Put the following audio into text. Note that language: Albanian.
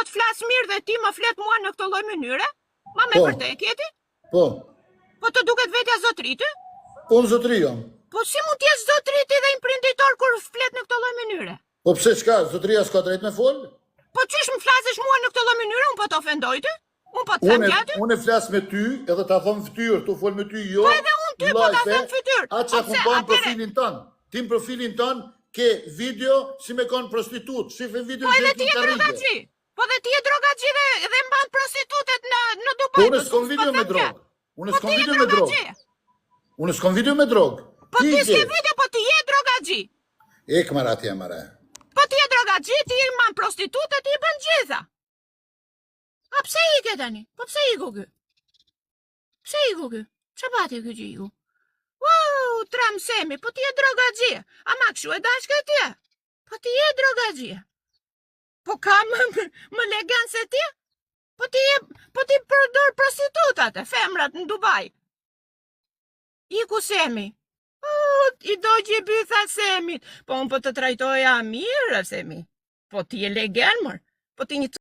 po të flas mirë dhe ti më flet mua në këtë lloj mënyre? Ma me vërtet jeti? Po. Po të duket vetja zotri ty? Po në zotri jam. Po si mund t'jesh zotri ti dhe imprenditor kur flet në këtë lloj mënyre? Po pse çka? Zotria s'ka drejt me fol? Po çish më flasësh mua në këtë lloj mënyre? Unë po të ofendoj ty? Unë po të them gjatë? Unë flas me ty, edhe ta them fytyrë, tu fol me ty jo. Po edhe unë ty po ta them fytyrë. Atë çka bën profilin ton. Tim profilin ton ke video si me kon prostitut. Shife video po edhe ti je drogaxhi. Po edhe ti je drogaxhi dhe mban prostitutet në Dubai. Unë s'kam video me drog. Unë s'kam video me drog. Unë s'kam video me drog. Po ti s'ke video, po ti je drogaxhi. Ek maratja mara. Po ti je drogaxhi, ti je mban prostitutet, ti i bën gjitha. A pse i ke tani? Po pse i ky? Pse i ky? Ç'a bati ky gjiku? Wow, tramsemi, po ti je drogaxhi. A ma kshu e dashka ti? Po ti je drogaxhi. Po kam më legan se ti? Po ti përdor prostitutat e femrat në Dubai. Iku Semi. I do që i bytha Semit. Po unë po të trajtoja mirë, Semi. Po ti je legan, mër. Po ti një